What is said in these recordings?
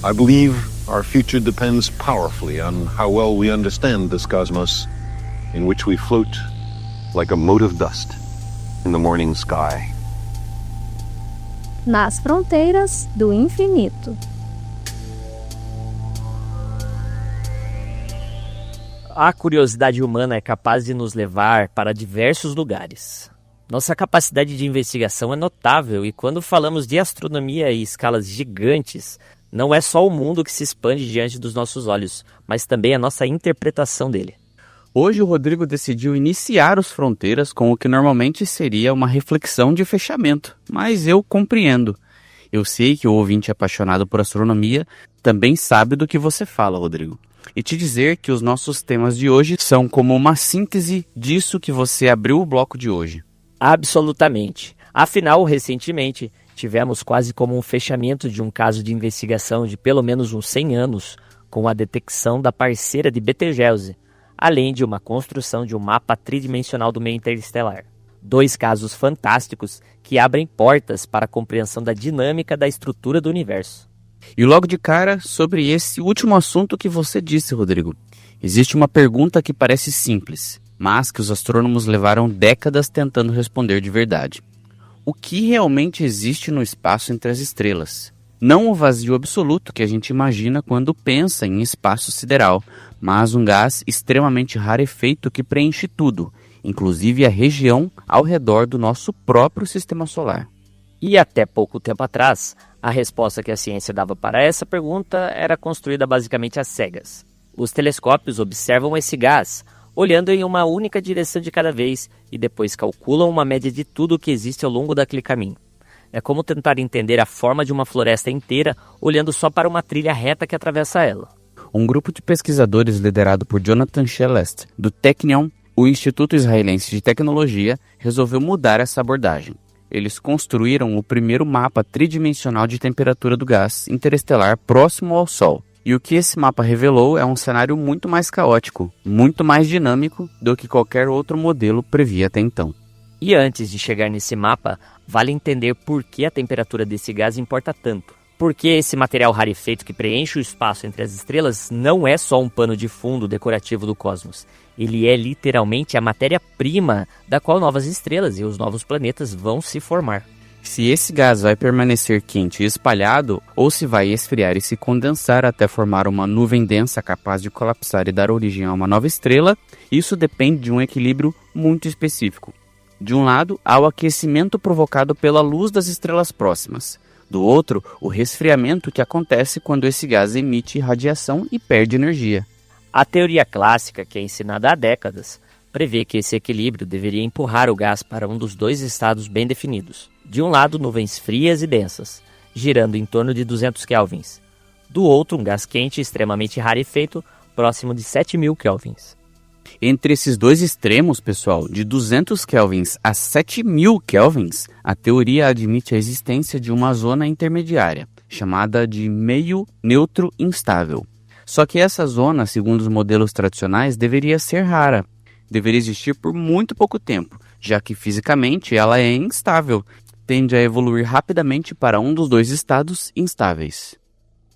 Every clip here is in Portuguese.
I believe our future depends powerfully on how well we understand this cosmos in which we float like a mote of dust in the morning sky. Nas fronteiras do infinito. A curiosidade humana é capaz de nos levar para diversos lugares. Nossa capacidade de investigação é notável e quando falamos de astronomia e escalas gigantes, não é só o mundo que se expande diante dos nossos olhos, mas também a nossa interpretação dele. Hoje o Rodrigo decidiu iniciar os Fronteiras com o que normalmente seria uma reflexão de fechamento, mas eu compreendo. Eu sei que o ouvinte apaixonado por astronomia também sabe do que você fala, Rodrigo. E te dizer que os nossos temas de hoje são como uma síntese disso que você abriu o bloco de hoje. Absolutamente. Afinal, recentemente, tivemos quase como um fechamento de um caso de investigação de pelo menos uns 100 anos, com a detecção da parceira de Betelgeuse, além de uma construção de um mapa tridimensional do meio interestelar. 2 casos fantásticos que abrem portas para a compreensão da dinâmica da estrutura do universo. E logo de cara, sobre esse último assunto que você disse, Rodrigo. Existe uma pergunta que parece simples, mas que os astrônomos levaram décadas tentando responder de verdade. O que realmente existe no espaço entre as estrelas? Não o vazio absoluto que a gente imagina quando pensa em espaço sideral, mas um gás extremamente rarefeito que preenche tudo, inclusive a região ao redor do nosso próprio sistema solar. E até pouco tempo atrás, a resposta que a ciência dava para essa pergunta era construída basicamente às cegas. Os telescópios observam esse gás, olhando em uma única direção de cada vez e depois calculam uma média de tudo o que existe ao longo daquele caminho. É como tentar entender a forma de uma floresta inteira olhando só para uma trilha reta que atravessa ela. Um grupo de pesquisadores liderado por Jonathan Shelest, do Technion, o Instituto Israelense de Tecnologia, resolveu mudar essa abordagem. Eles construíram o primeiro mapa tridimensional de temperatura do gás interestelar próximo ao Sol. E o que esse mapa revelou é um cenário muito mais caótico, muito mais dinâmico do que qualquer outro modelo previa até então. E antes de chegar nesse mapa, vale entender por que a temperatura desse gás importa tanto. Porque esse material rarefeito que preenche o espaço entre as estrelas não é só um pano de fundo decorativo do cosmos. Ele é literalmente a matéria-prima da qual novas estrelas e os novos planetas vão se formar. Se esse gás vai permanecer quente e espalhado, ou se vai esfriar e se condensar até formar uma nuvem densa capaz de colapsar e dar origem a uma nova estrela, isso depende de um equilíbrio muito específico. De um lado, há o aquecimento provocado pela luz das estrelas próximas. Do outro, o resfriamento que acontece quando esse gás emite radiação e perde energia. A teoria clássica, que é ensinada há décadas, prevê que esse equilíbrio deveria empurrar o gás para um dos 2 estados bem definidos. De um lado, nuvens frias e densas, girando em torno de 200 kelvins. Do outro, um gás quente extremamente rarefeito, próximo de 7.000 kelvins. Entre esses 2 extremos, pessoal, de 200 kelvins a 7.000 kelvins, a teoria admite a existência de uma zona intermediária, chamada de meio neutro instável. Só que essa zona, segundo os modelos tradicionais, deveria ser rara. Deveria existir por muito pouco tempo, já que fisicamente ela é instável, tende a evoluir rapidamente para um dos 2 estados instáveis.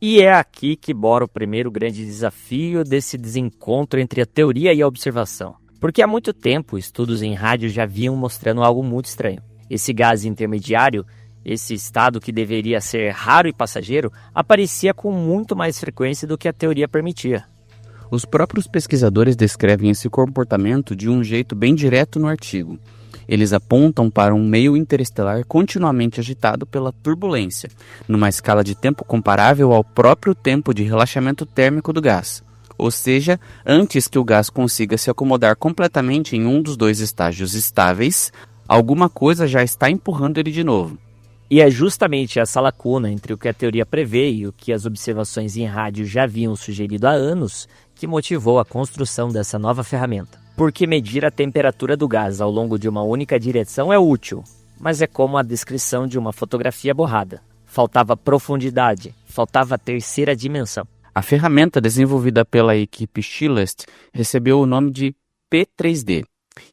E é aqui que mora o primeiro grande desafio desse desencontro entre a teoria e a observação. Porque há muito tempo, estudos em rádio já vinham mostrando algo muito estranho. Esse gás intermediário, esse estado que deveria ser raro e passageiro, aparecia com muito mais frequência do que a teoria permitia. Os próprios pesquisadores descrevem esse comportamento de um jeito bem direto no artigo. Eles apontam para um meio interestelar continuamente agitado pela turbulência, numa escala de tempo comparável ao próprio tempo de relaxamento térmico do gás. Ou seja, antes que o gás consiga se acomodar completamente em um dos 2 estágios estáveis, alguma coisa já está empurrando ele de novo. E é justamente essa lacuna entre o que a teoria prevê e o que as observações em rádio já haviam sugerido há anos que motivou a construção dessa nova ferramenta. Porque medir a temperatura do gás ao longo de uma única direção é útil, mas é como a descrição de uma fotografia borrada. Faltava profundidade, faltava a terceira dimensão. A ferramenta desenvolvida pela equipe Shelest recebeu o nome de P3D,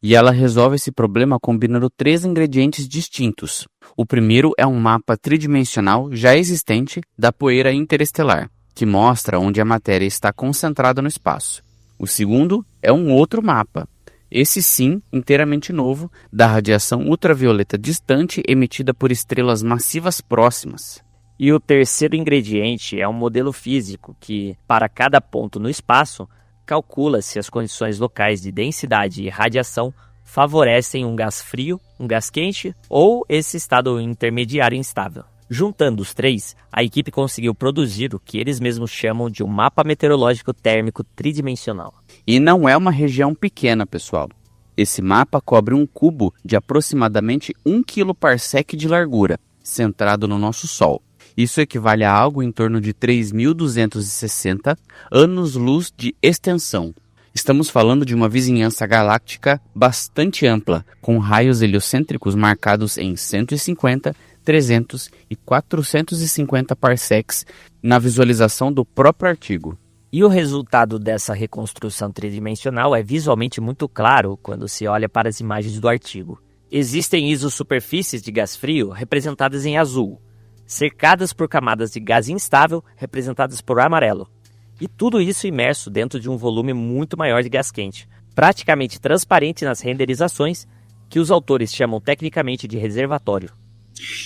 e ela resolve esse problema combinando 3 ingredientes distintos. O primeiro é um mapa tridimensional já existente da poeira interestelar. que mostra onde a matéria está concentrada no espaço. O segundo é um outro mapa, esse sim inteiramente novo, da radiação ultravioleta distante emitida por estrelas massivas próximas. E o terceiro ingrediente é um modelo físico que, para cada ponto no espaço, calcula se as condições locais de densidade e radiação favorecem um gás frio, um gás quente ou esse estado intermediário instável. Juntando os três, a equipe conseguiu produzir o que eles mesmos chamam de um mapa meteorológico térmico tridimensional. E não é uma região pequena, pessoal. Esse mapa cobre um cubo de aproximadamente 1 kPa de largura, centrado no nosso Sol. Isso equivale a algo em torno de 3.260 anos-luz de extensão. Estamos falando de uma vizinhança galáctica bastante ampla, com raios heliocêntricos marcados em 150, 300 e 450 parsecs na visualização do próprio artigo. E o resultado dessa reconstrução tridimensional é visualmente muito claro quando se olha para as imagens do artigo. Existem isosuperfícies de gás frio representadas em azul, cercadas por camadas de gás instável representadas por amarelo. E tudo isso imerso dentro de um volume muito maior de gás quente, praticamente transparente nas renderizações, que os autores chamam tecnicamente de reservatório.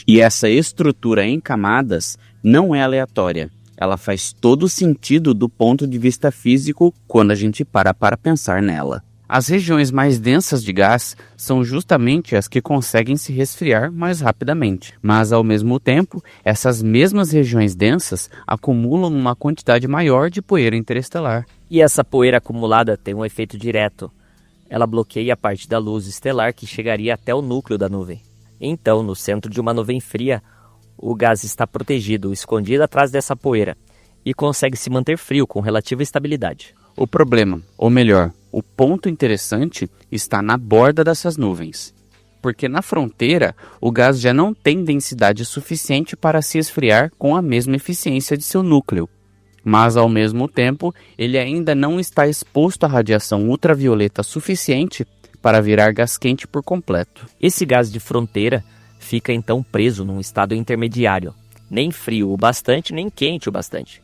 E essa estrutura em camadas não é aleatória. Ela faz todo sentido do ponto de vista físico quando a gente para pensar nela. As regiões mais densas de gás são justamente as que conseguem se resfriar mais rapidamente. Mas, ao mesmo tempo, essas mesmas regiões densas acumulam uma quantidade maior de poeira interestelar. E essa poeira acumulada tem um efeito direto. Ela bloqueia a parte da luz estelar que chegaria até o núcleo da nuvem. Então, no centro de uma nuvem fria, o gás está protegido, escondido atrás dessa poeira, e consegue se manter frio com relativa estabilidade. O problema, ou melhor, o ponto interessante está na borda dessas nuvens. Porque na fronteira, o gás já não tem densidade suficiente para se esfriar com a mesma eficiência de seu núcleo. Mas, ao mesmo tempo, ele ainda não está exposto à radiação ultravioleta suficiente para virar gás quente por completo. Esse gás de fronteira fica então preso num estado intermediário, nem frio o bastante, nem quente o bastante.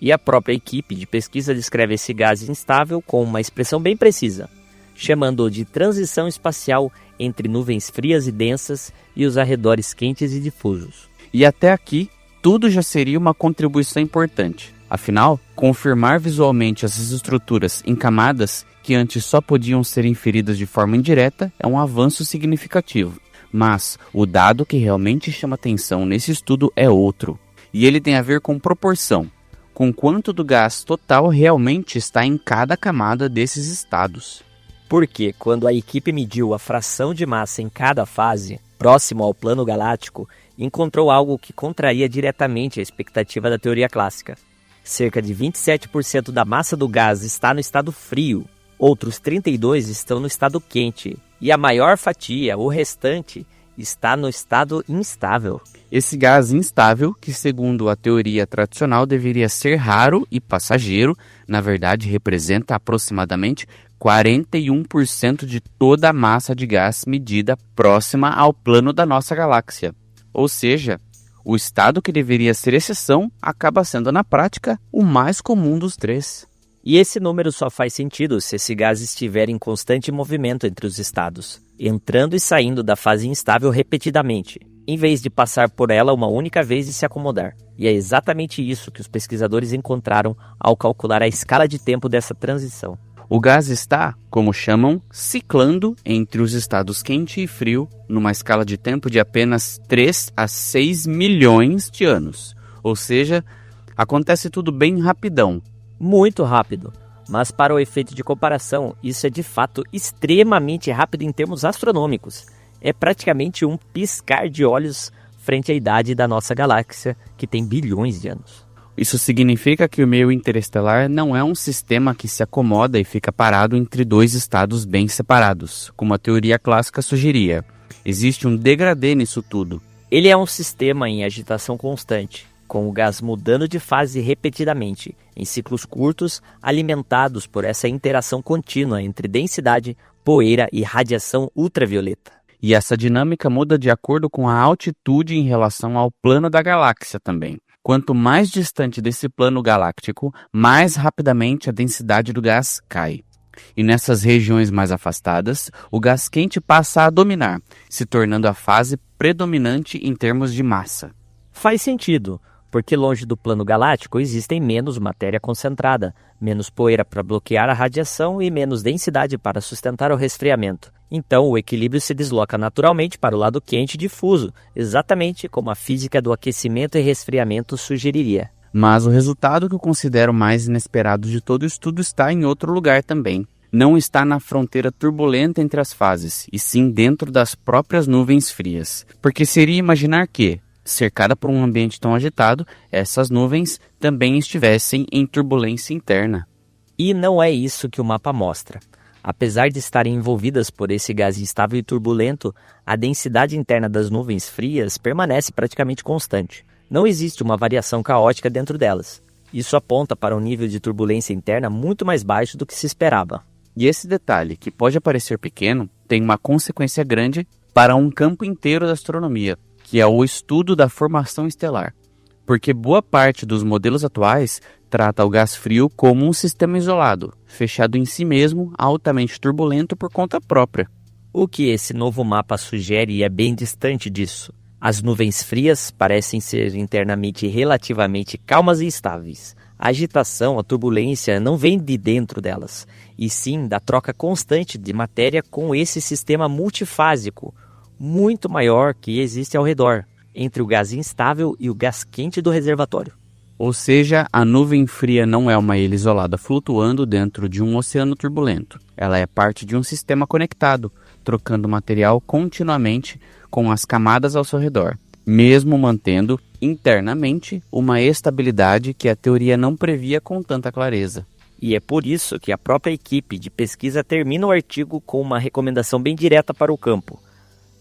E a própria equipe de pesquisa descreve esse gás instável com uma expressão bem precisa, chamando-o de transição espacial entre nuvens frias e densas e os arredores quentes e difusos. E até aqui, tudo já seria uma contribuição importante. Afinal, confirmar visualmente essas estruturas em camadas que antes só podiam ser inferidas de forma indireta é um avanço significativo. Mas o dado que realmente chama atenção nesse estudo é outro. E ele tem a ver com proporção, com quanto do gás total realmente está em cada camada desses estados. Porque quando a equipe mediu a fração de massa em cada fase, próximo ao plano galáctico, encontrou algo que contraria diretamente a expectativa da teoria clássica. Cerca de 27% da massa do gás está no estado frio, outros 32% estão no estado quente, e a maior fatia, o restante, está no estado instável. Esse gás instável, que segundo a teoria tradicional deveria ser raro e passageiro, na verdade representa aproximadamente 41% de toda a massa de gás medida próxima ao plano da nossa galáxia. Ou seja, o estado que deveria ser exceção acaba sendo na prática o mais comum dos três. E esse número só faz sentido se esse gás estiver em constante movimento entre os estados, entrando e saindo da fase instável repetidamente, em vez de passar por ela uma única vez e se acomodar. E é exatamente isso que os pesquisadores encontraram ao calcular a escala de tempo dessa transição. O gás está, como chamam, ciclando entre os estados quente e frio numa escala de tempo de apenas 3 a 6 milhões de anos. Ou seja, acontece tudo bem rapidão. Muito rápido, mas para o efeito de comparação, isso é de fato extremamente rápido em termos astronômicos. É praticamente um piscar de olhos frente à idade da nossa galáxia, que tem bilhões de anos. Isso significa que o meio interestelar não é um sistema que se acomoda e fica parado entre dois estados bem separados, como a teoria clássica sugeria. Existe um degradê nisso tudo. Ele é um sistema em agitação constante, com o gás mudando de fase repetidamente, em ciclos curtos, alimentados por essa interação contínua entre densidade, poeira e radiação ultravioleta. E essa dinâmica muda de acordo com a altitude em relação ao plano da galáxia também. Quanto mais distante desse plano galáctico, mais rapidamente a densidade do gás cai. E nessas regiões mais afastadas, o gás quente passa a dominar, se tornando a fase predominante em termos de massa. Faz sentido, porque longe do plano galáctico existem menos matéria concentrada, menos poeira para bloquear a radiação e menos densidade para sustentar o resfriamento. Então o equilíbrio se desloca naturalmente para o lado quente e difuso, exatamente como a física do aquecimento e resfriamento sugeriria. Mas o resultado que eu considero mais inesperado de todo o estudo está em outro lugar também. Não está na fronteira turbulenta entre as fases, e sim dentro das próprias nuvens frias. Porque seria imaginar que, cercada por um ambiente tão agitado, essas nuvens também estivessem em turbulência interna. E não é isso que o mapa mostra. Apesar de estarem envolvidas por esse gás instável e turbulento, a densidade interna das nuvens frias permanece praticamente constante. Não existe uma variação caótica dentro delas. Isso aponta para um nível de turbulência interna muito mais baixo do que se esperava. E esse detalhe, que pode parecer pequeno, tem uma consequência grande para um campo inteiro da astronomia, que é o estudo da formação estelar. Porque boa parte dos modelos atuais trata o gás frio como um sistema isolado, fechado em si mesmo, altamente turbulento por conta própria. O que esse novo mapa sugere é bem distante disso. As nuvens frias parecem ser internamente relativamente calmas e estáveis. A agitação, a turbulência não vem de dentro delas, e sim da troca constante de matéria com esse sistema multifásico, muito maior que existe ao redor, entre o gás instável e o gás quente do reservatório. Ou seja, a nuvem fria não é uma ilha isolada flutuando dentro de um oceano turbulento. Ela é parte de um sistema conectado, trocando material continuamente com as camadas ao seu redor, mesmo mantendo internamente uma estabilidade que a teoria não previa com tanta clareza. E é por isso que a própria equipe de pesquisa termina o artigo com uma recomendação bem direta para o campo.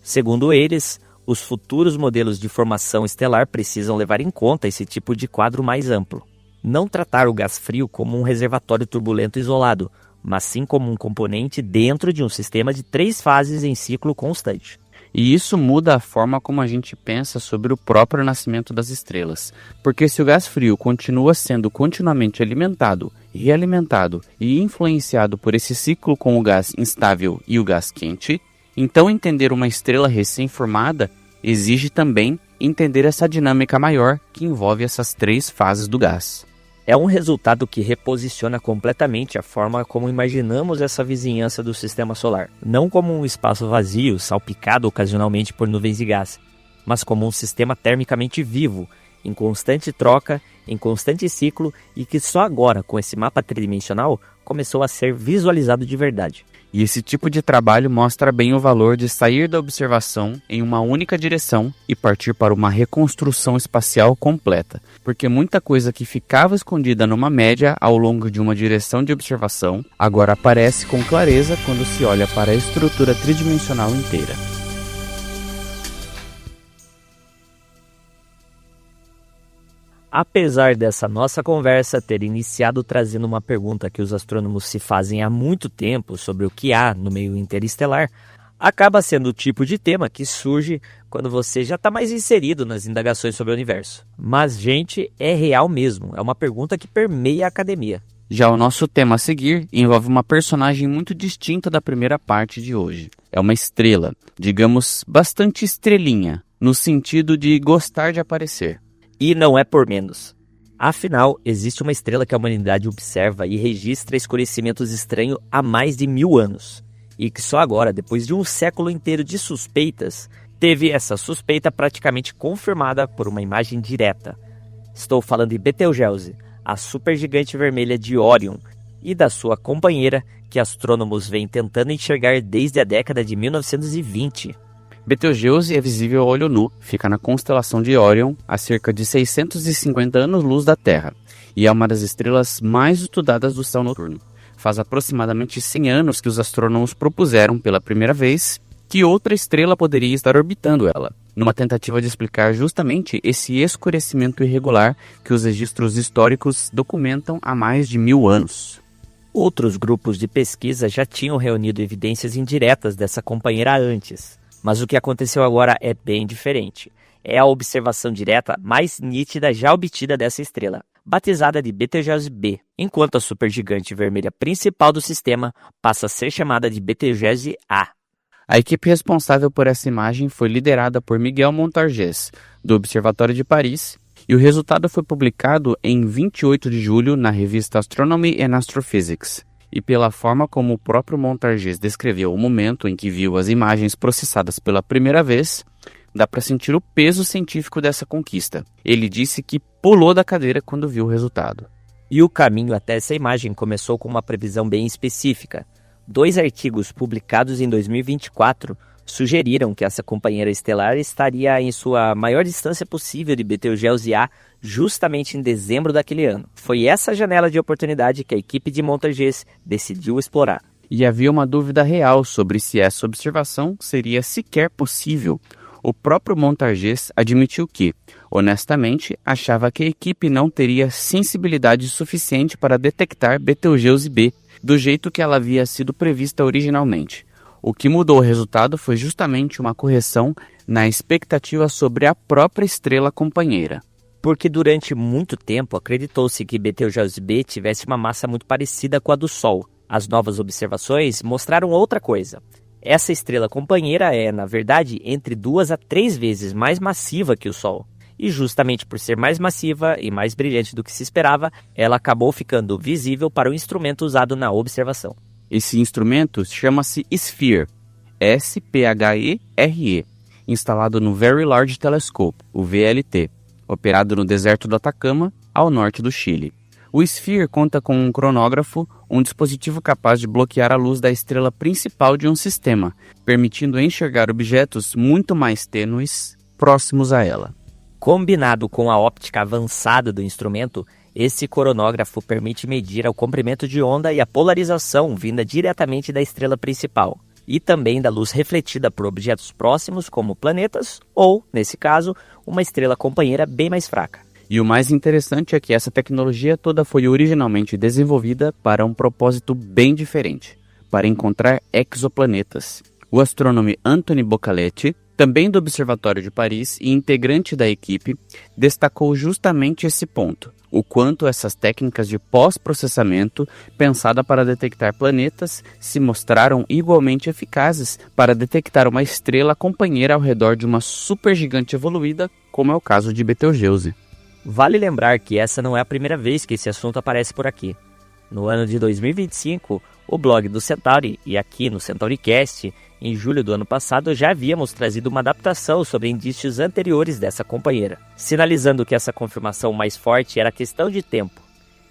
Segundo eles, os futuros modelos de formação estelar precisam levar em conta esse tipo de quadro mais amplo. Não tratar o gás frio como um reservatório turbulento isolado, mas sim como um componente dentro de um sistema de 3 fases em ciclo constante. E isso muda a forma como a gente pensa sobre o próprio nascimento das estrelas. Porque se o gás frio continua sendo continuamente alimentado, realimentado e influenciado por esse ciclo com o gás instável e o gás quente, então entender uma estrela recém-formada exige também entender essa dinâmica maior que envolve essas 3 fases do gás. É um resultado que reposiciona completamente a forma como imaginamos essa vizinhança do sistema solar, não como um espaço vazio, salpicado ocasionalmente por nuvens de gás, mas como um sistema termicamente vivo, em constante troca, em constante ciclo e que só agora, com esse mapa tridimensional, começou a ser visualizado de verdade. E esse tipo de trabalho mostra bem o valor de sair da observação em uma única direção e partir para uma reconstrução espacial completa, porque muita coisa que ficava escondida numa média ao longo de uma direção de observação agora aparece com clareza quando se olha para a estrutura tridimensional inteira. Apesar dessa nossa conversa ter iniciado trazendo uma pergunta que os astrônomos se fazem há muito tempo sobre o que há no meio interestelar, acaba sendo o tipo de tema que surge quando você já está mais inserido nas indagações sobre o universo. Mas, gente, é real mesmo, é uma pergunta que permeia a academia. Já o nosso tema a seguir envolve uma personagem muito distinta da primeira parte de hoje. É uma estrela, digamos, bastante estrelinha, no sentido de gostar de aparecer. E não é por menos. Afinal, existe uma estrela que a humanidade observa e registra escurecimentos estranhos há mais de 1000 anos. E que só agora, depois de um século inteiro de suspeitas, teve essa suspeita praticamente confirmada por uma imagem direta. Estou falando de Betelgeuse, a supergigante vermelha de Órion, e da sua companheira, que astrônomos vêm tentando enxergar desde a década de 1920. Betelgeuse é visível a olho nu, fica na constelação de Órion, a cerca de 650 anos-luz da Terra, e é uma das estrelas mais estudadas do céu noturno. Faz aproximadamente 100 anos que os astrônomos propuseram pela primeira vez que outra estrela poderia estar orbitando ela, numa tentativa de explicar justamente esse escurecimento irregular que os registros históricos documentam há mais de 1000 anos. Outros grupos de pesquisa já tinham reunido evidências indiretas dessa companheira antes. Mas o que aconteceu agora é bem diferente. É a observação direta mais nítida já obtida dessa estrela, batizada de Betelgeuse B, enquanto a supergigante vermelha principal do sistema passa a ser chamada de Betelgeuse A. A equipe responsável por essa imagem foi liderada por Miguel Montargis, do Observatório de Paris, e o resultado foi publicado em 28 de julho na revista Astronomy and Astrophysics. E pela forma como o próprio Montargis descreveu o momento em que viu as imagens processadas pela primeira vez, dá para sentir o peso científico dessa conquista. Ele disse que pulou da cadeira quando viu o resultado. E o caminho até essa imagem começou com uma previsão bem específica. 2 artigos publicados em 2024 sugeriram que essa companheira estelar estaria em sua maior distância possível de Betelgeuse A justamente em dezembro daquele ano. Foi essa janela de oportunidade que a equipe de Montargis decidiu explorar. E havia uma dúvida real sobre se essa observação seria sequer possível. O próprio Montargis admitiu que, honestamente, achava que a equipe não teria sensibilidade suficiente para detectar Betelgeuse B, do jeito que ela havia sido prevista originalmente. O que mudou o resultado foi justamente uma correção na expectativa sobre a própria estrela companheira. Porque durante muito tempo acreditou-se que Betelgeuse B tivesse uma massa muito parecida com a do Sol. As novas observações mostraram outra coisa. Essa estrela companheira é, na verdade, entre 2 a 3 vezes mais massiva que o Sol. E justamente por ser mais massiva e mais brilhante do que se esperava, ela acabou ficando visível para o instrumento usado na observação. Esse instrumento chama-se SPHERE, S-P-H-E-R-E, instalado no Very Large Telescope, o VLT, operado no deserto do Atacama, ao norte do Chile. O SPHERE conta com um cronógrafo, um dispositivo capaz de bloquear a luz da estrela principal de um sistema, permitindo enxergar objetos muito mais tênues próximos a ela. Combinado com a óptica avançada do instrumento, esse coronógrafo permite medir o comprimento de onda e a polarização vinda diretamente da estrela principal, e também da luz refletida por objetos próximos como planetas ou, nesse caso, uma estrela companheira bem mais fraca. E o mais interessante é que essa tecnologia toda foi originalmente desenvolvida para um propósito bem diferente, para encontrar exoplanetas. O astrônomo Anthony Boccaletti, também do Observatório de Paris e integrante da equipe, destacou justamente esse ponto, o quanto essas técnicas de pós-processamento, pensadas para detectar planetas, se mostraram igualmente eficazes para detectar uma estrela companheira ao redor de uma supergigante evoluída, como é o caso de Betelgeuse. Vale lembrar que essa não é a primeira vez que esse assunto aparece por aqui. No ano de 2025, o blog do Centauri e aqui no CentauriCast, em julho do ano passado, já havíamos trazido uma adaptação sobre indícios anteriores dessa companheira, sinalizando que essa confirmação mais forte era questão de tempo.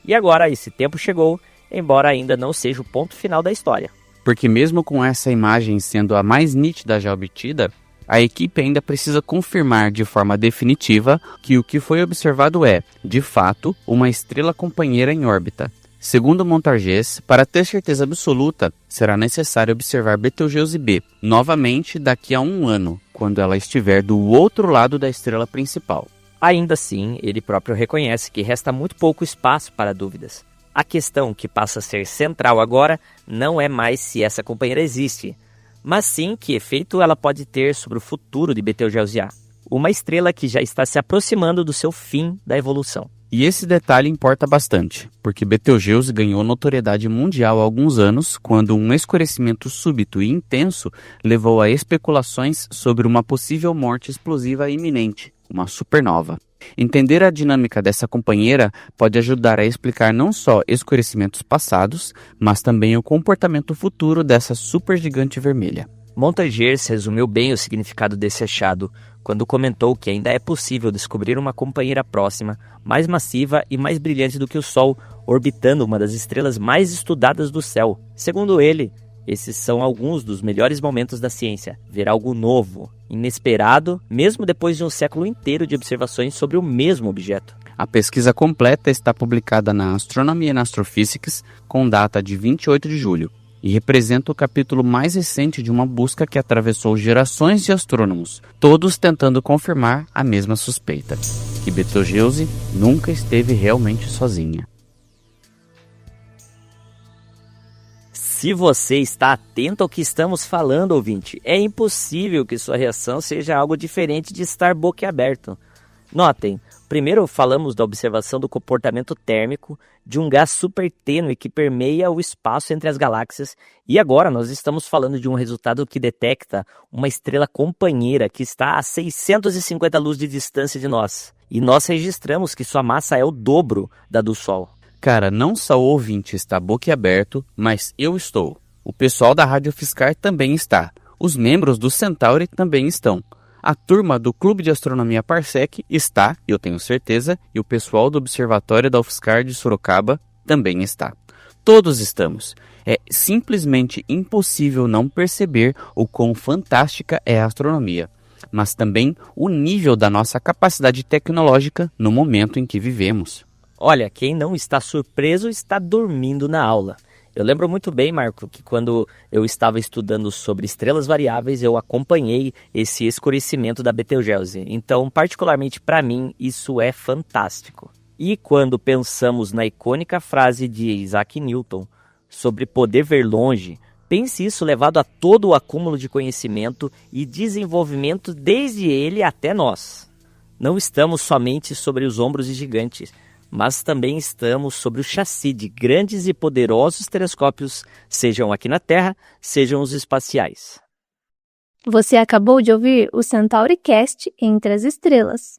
E agora esse tempo chegou, embora ainda não seja o ponto final da história. Porque mesmo com essa imagem sendo a mais nítida já obtida, a equipe ainda precisa confirmar de forma definitiva que o que foi observado é, de fato, uma estrela companheira em órbita. Segundo Montargis, para ter certeza absoluta, será necessário observar Betelgeuse B novamente daqui a 1 ano, quando ela estiver do outro lado da estrela principal. Ainda assim, ele próprio reconhece que resta muito pouco espaço para dúvidas. A questão que passa a ser central agora não é mais se essa companheira existe, mas sim que efeito ela pode ter sobre o futuro de Betelgeuse A, uma estrela que já está se aproximando do seu fim da evolução. E esse detalhe importa bastante, porque Betelgeuse ganhou notoriedade mundial há alguns anos quando um escurecimento súbito e intenso levou a especulações sobre uma possível morte explosiva iminente, uma supernova. Entender a dinâmica dessa companheira pode ajudar a explicar não só escurecimentos passados, mas também o comportamento futuro dessa supergigante vermelha. Montargis resumiu bem o significado desse achado quando comentou que ainda é possível descobrir uma companheira próxima, mais massiva e mais brilhante do que o Sol, orbitando uma das estrelas mais estudadas do céu. Segundo ele, esses são alguns dos melhores momentos da ciência, ver algo novo, inesperado, mesmo depois de um século inteiro de observações sobre o mesmo objeto. A pesquisa completa está publicada na Astronomy and Astrophysics com data de 28 de julho. E representa o capítulo mais recente de uma busca que atravessou gerações de astrônomos, todos tentando confirmar a mesma suspeita, que Betelgeuse nunca esteve realmente sozinha. Se você está atento ao que estamos falando, ouvinte, é impossível que sua reação seja algo diferente de estar boquiaberto. Notem, primeiro falamos da observação do comportamento térmico de um gás super tênue que permeia o espaço entre as galáxias, e agora nós estamos falando de um resultado que detecta uma estrela companheira que está a 650 luz de distância de nós. E nós registramos que sua massa é o dobro da do Sol. Cara, não só o ouvinte está boquiaberto, mas eu estou. O pessoal da Rádio UFSCar também está. Os membros do Centauri também estão. A turma do Clube de Astronomia Parsec está, eu tenho certeza, e o pessoal do Observatório da UFSCar de Sorocaba também está. Todos estamos. É simplesmente impossível não perceber o quão fantástica é a astronomia, mas também o nível da nossa capacidade tecnológica no momento em que vivemos. Olha, quem não está surpreso está dormindo na aula. Eu lembro muito bem, Marco, que quando eu estava estudando sobre estrelas variáveis, eu acompanhei esse escurecimento da Betelgeuse. Então, particularmente para mim, isso é fantástico. E quando pensamos na icônica frase de Isaac Newton sobre poder ver longe, pense isso levado a todo o acúmulo de conhecimento e desenvolvimento desde ele até nós. Não estamos somente sobre os ombros de gigantes, mas também estamos sobre o chassi de grandes e poderosos telescópios, sejam aqui na Terra, sejam os espaciais. Você acabou de ouvir o Centauri Cast Entre as Estrelas.